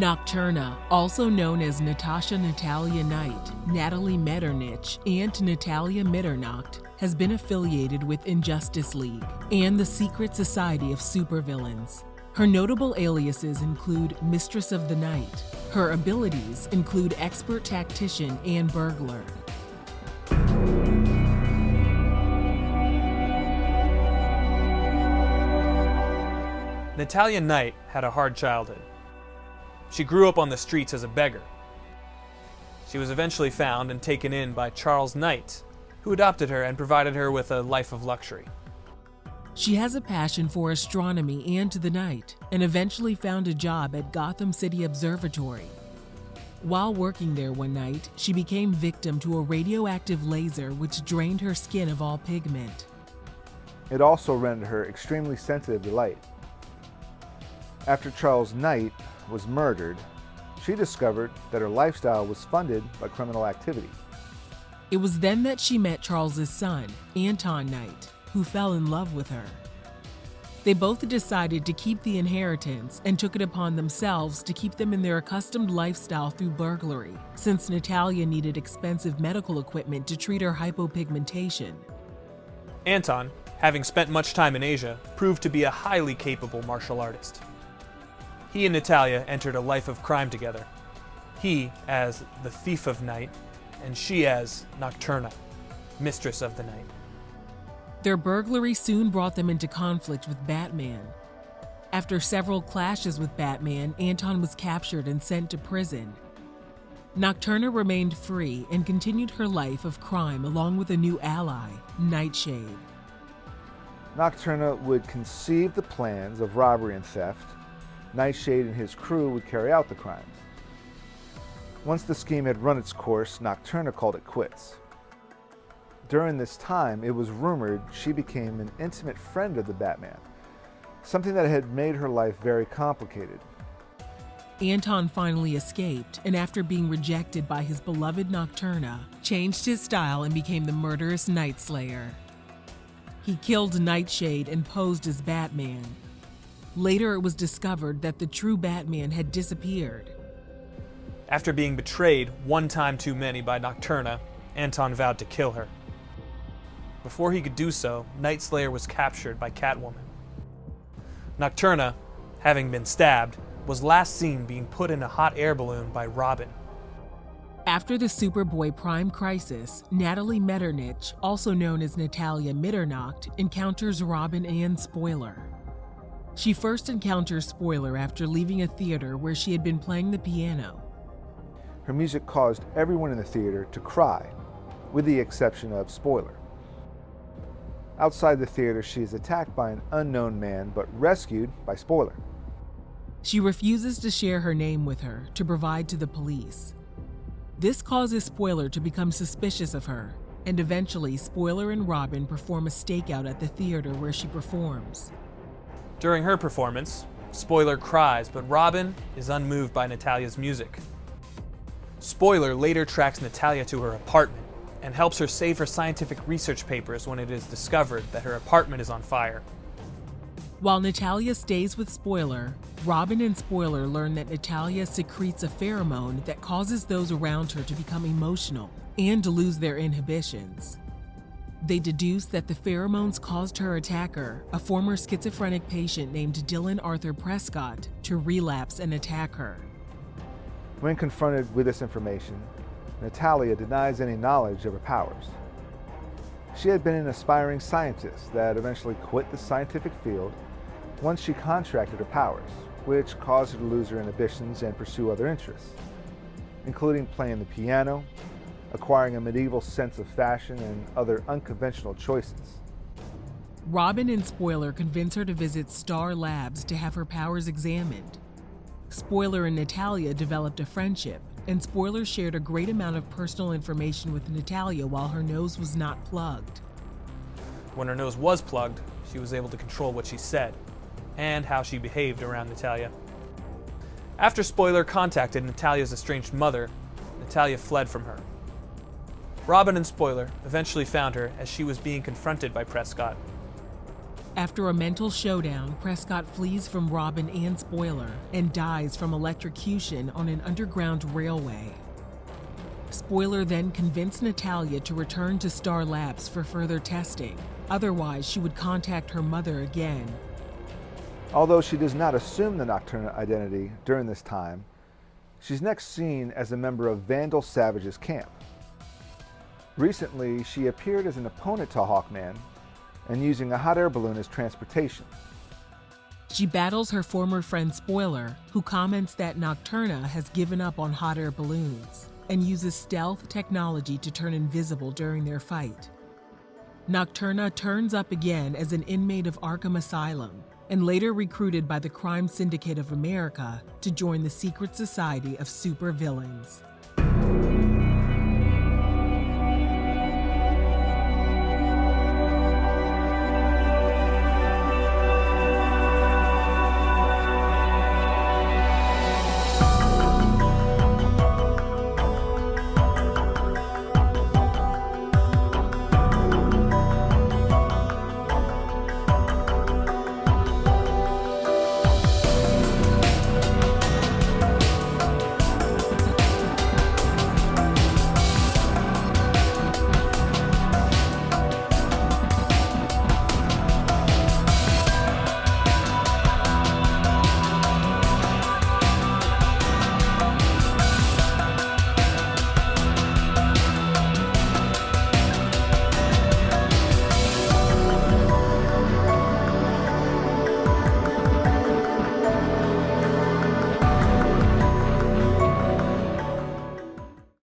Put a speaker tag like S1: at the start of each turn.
S1: Nocturna, also known as Natasha Natalia Knight, Natalie Metternich, and Natalia Mitternacht, has been affiliated with Injustice League and the Secret Society of Supervillains. Her notable aliases include Mistress of the Night. Her abilities include Expert Tactician and Burglar.
S2: Natalia Knight had a hard childhood. She grew up on the streets as a beggar. She was eventually found and taken in by Charles Knight, who adopted her and provided her with a life of luxury.
S1: She has a passion for astronomy and the night, and eventually found a job at Gotham City Observatory. While working there one night, she became victim to a radioactive laser which drained her skin of all pigment.
S3: It also rendered her extremely sensitive to light. After Charles Knight was murdered, she discovered that her lifestyle was funded by criminal activity.
S1: It was then that she met Charles's son, Anton Knight, who fell in love with her. They both decided to keep the inheritance and took it upon themselves to keep them in their accustomed lifestyle through burglary, since Natalia needed expensive medical equipment to treat her hypopigmentation.
S2: Anton, having spent much time in Asia, proved to be a highly capable martial artist. He and Natalia entered a life of crime together, he as the Thief of Night, and she as Nocturna, Mistress of the Night.
S1: Their burglary soon brought them into conflict with Batman. After several clashes with Batman, Anton was captured and sent to prison. Nocturna remained free and continued her life of crime along with a new ally, Nightshade.
S3: Nocturna would conceive the plans of robbery and theft. Nightshade and his crew would carry out the crimes. Once the scheme had run its course, Nocturna called it quits. During this time, it was rumored she became an intimate friend of the Batman, something that had made her life very complicated.
S1: Anton finally escaped, and after being rejected by his beloved Nocturna, changed his style and became the murderous Night Slayer. He killed Nightshade and posed as Batman. Later, it was discovered that the true Batman had disappeared.
S2: After being betrayed one time too many by Nocturna, Anton vowed to kill her. Before he could do so, Night Slayer was captured by Catwoman. Nocturna, having been stabbed, was last seen being put in a hot air balloon by Robin.
S1: After the Superboy Prime Crisis, Natalie Metternich, also known as Natalia Mitternacht, encounters Robin and Spoiler. She first encounters Spoiler after leaving a theater where she had been playing the piano.
S3: Her music caused everyone in the theater to cry, with the exception of Spoiler. Outside the theater, she is attacked by an unknown man, but rescued by Spoiler.
S1: She refuses to share her name with her to provide to the police. This causes Spoiler to become suspicious of her, and eventually Spoiler and Robin perform a stakeout at the theater where she performs.
S2: During her performance, Spoiler cries, but Robin is unmoved by Natalia's music. Spoiler later tracks Natalia to her apartment and helps her save her scientific research papers when it is discovered that her apartment is on fire.
S1: While Natalia stays with Spoiler, Robin and Spoiler learn that Natalia secretes a pheromone that causes those around her to become emotional and to lose their inhibitions. They deduce that the pheromones caused her attacker, a former schizophrenic patient named Dylan Arthur Prescott, to relapse and attack her.
S3: When confronted with this information, Natalia denies any knowledge of her powers. She had been an aspiring scientist that eventually quit the scientific field once she contracted her powers, which caused her to lose her inhibitions and pursue other interests, including playing the piano, acquiring a medieval sense of fashion, and other unconventional choices.
S1: Robin and Spoiler convince her to visit Star Labs to have her powers examined. Spoiler and Natalia developed a friendship, and Spoiler shared a great amount of personal information with Natalia while her nose was not plugged.
S2: When her nose was plugged, she was able to control what she said and how she behaved around Natalia. After Spoiler contacted Natalia's estranged mother, Natalia fled from her. Robin and Spoiler eventually found her as she was being confronted by Prescott.
S1: After a mental showdown, Prescott flees from Robin and Spoiler and dies from electrocution on an underground railway. Spoiler then convinced Natalia to return to Star Labs for further testing. Otherwise, she would contact her mother again.
S3: Although she does not assume the Nocturna identity during this time, she's next seen as a member of Vandal Savage's camp. Recently, she appeared as an opponent to Hawkman and using a hot air balloon as transportation.
S1: She battles her former friend Spoiler, who comments that Nocturna has given up on hot air balloons and uses stealth technology to turn invisible during their fight. Nocturna turns up again as an inmate of Arkham Asylum and later recruited by the Crime Syndicate of America to join the secret society of supervillains.